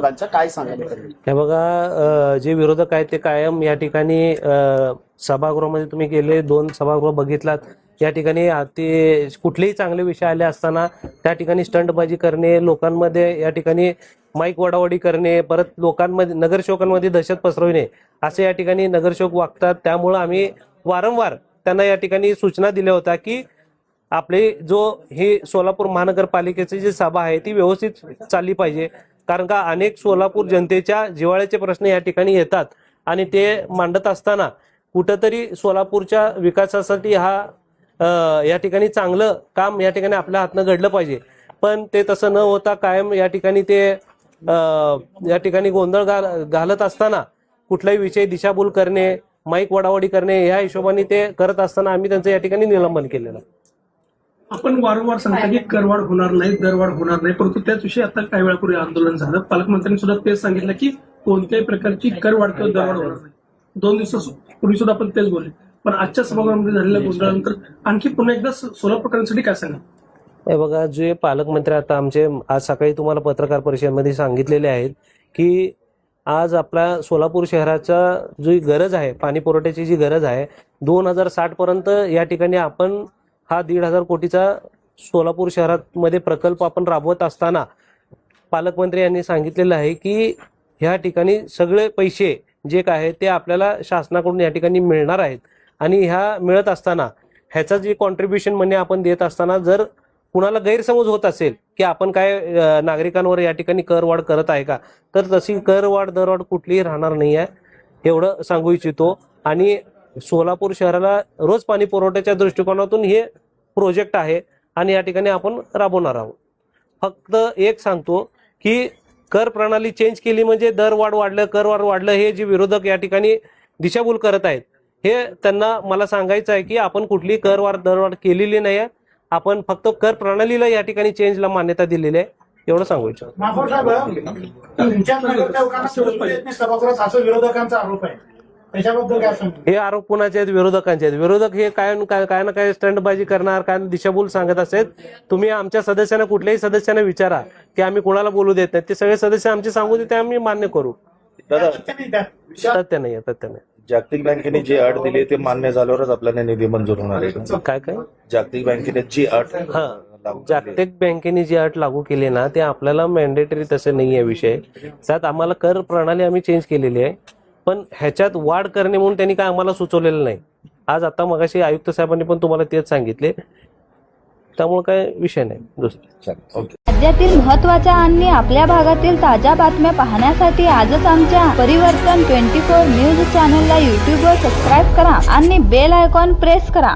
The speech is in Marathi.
विरोधकांच्या, काय सांगायला पाहिजे? हे बघा, जे विरोधक आहेत ते कायम या ठिकाणी सभागृहामध्ये तुम्ही गेले 2 सभागृह बघितलात, या ठिकाणी ते कुठलेही चांगले विषय आले असताना त्या ठिकाणी स्टंटबाजी करणे, लोकांमध्ये या ठिकाणी माईक वडावडी करणे, परत लोकांमध्ये नगरसेवकांमध्ये दहशत पसरवणे, असे या ठिकाणी नगरसेवक वागतात. त्यामुळे आम्ही वारंवार त्यांना या ठिकाणी सूचना दिल्या होत्या की आपले ही सोलापूर महानगरपालिकेची जी सभा आहे ती व्यवस्थित चालली पाहिजे, कारण का अनेक सोलापूर जनतेच्या जिव्हाळ्याचे प्रश्न या ठिकाणी येतात आणि ते मांडत असताना कुठंतरी सोलापूरच्या विकासासाठी या ठिकाणी चांगलं काम या ठिकाणी आपल्या हातनं घडलं पाहिजे. पण ते तसं न होता कायम या ठिकाणी ते या ठिकाणी गोंधळ घालत असताना कुठलाही विषय दिशाभूल करणे, माईक वडावडी करणे, या हिशोबाने ते करत असताना आम्ही त्यांचं या ठिकाणी निलंबन केलेलं. आपण वारंवार सांगता की करवाढ होणार नाही, दरवाढ होणार नाही, परंतु त्याच विषयी आता काही वेळापूर्वी आंदोलन झालं. पालकमंत्र्यांनी सुद्धा तेच सांगितलं की कोणत्याही प्रकारची करवाढ किंवा दरवाढ होणार नाही. 2 दिवसापूर्वी सुद्धा आपण तेच बोलले. पण आजच्या सभागृहामध्ये झालेल्या गोंधळानंतर आणखी पुन्हा एकदा सोलापूरकरांसाठी काय सांगा? हे बघा, जे पालकमंत्री आता आमचे आज सकाळी तुम्हाला पत्रकार परिषदेमध्ये सांगितलेले आहेत की आज आपल्या सोलापूर शहराचा जी गरज आहे, पाणी पुरवठ्याची जी गरज आहे, 2060 पर्यंत या ठिकाणी आपण हा 1,500 कोटीचा सोलापूर शहरामध्ये प्रकल्प आपण राबवत असताना पालकमंत्री यांनी सांगितलेलं आहे की ह्या ठिकाणी सगळे पैसे जे काय आहे ते आपल्याला शासनाकडून या ठिकाणी मिळणार आहेत. आणि ह्या मिळत असताना ह्याचा जे कॉन्ट्रीब्युशन म्हणजे आपण देत असताना जर कुणाला गैरसमज होत असेल की आपण काय नागरिकांवर या ठिकाणी करवाढ करत आहे का, तर तशी करवाढ दरवाढ कुठलीही राहणार नाही आहे, एवढं सांगू इच्छितो. आणि सोलापूर शहराला रोज पाणी पुरवठ्याच्या दृष्टिकोनातून हे प्रोजेक्ट आहे आणि या ठिकाणी आपण राबवणार आहोत. फक्त एक सांगतो की कर प्रणाली चेंज केली म्हणजे दरवाढ वाढलं, करवाढ वाढलं, हे जे विरोधक या ठिकाणी दिशाभूल करत आहेत, हे त्यांना मला सांगायचं आहे की आपण कुठली करवाढ दरवाढ केलेली नाही आहे, आपण फक्त कर प्रणालीला या ठिकाणी चेंजला मान्यता दिलेली आहे, एवढं सांगू इच्छितो. विरोधकांचा आरोप आहे, त्याच्याबद्दल काय सांगतो? हे आरोप कुणाचे आहेत? विरोधकांचे आहेत. विरोधक हे काय ना काय स्टंटबाजी करणार, काय दिशाभूल सांगत असतात. तुम्ही आमच्या सदस्यांना, कुठल्याही सदस्यांना विचारा की आम्ही कोणाला बोलू देत नाही, ते सगळे सदस्य आमचे सांगू दे, ते आम्ही मान्य करू. तथ्य नाही. जागतिक बँकेने जी अट दिली ते मान्य झाल्यावरच आपल्याला निधी मंजूर होणार आहे. काय जागतिक बँकेने जी अट जागतिक बँकेने जी अट लागू केली ना, ते आपल्याला मॅन्डेटरी तसं नाही आहे विषय. त्यात आम्हाला कर प्रणाली आम्ही चेंज केलेली आहे, पण ह्याच्यात वाढ करणे म्हणून त्यांनी काय आम्हाला सुचवलेलं नाही. आज आता मगाशी आयुक्त साहेबांनी पण तुम्हाला तेच सांगितले, त्यामुळे काय विषय नाही दुसरा. राज्यातील महत्त्वाच्या आणि आपल्या भागातील ताज्या बातम्या पाहण्यासाठी आजच आमच्या परिवर्तन 24 न्यूज चॅनलला यूट्यूबवर सबस्क्राईब करा आणि बेल आयकॉन प्रेस करा.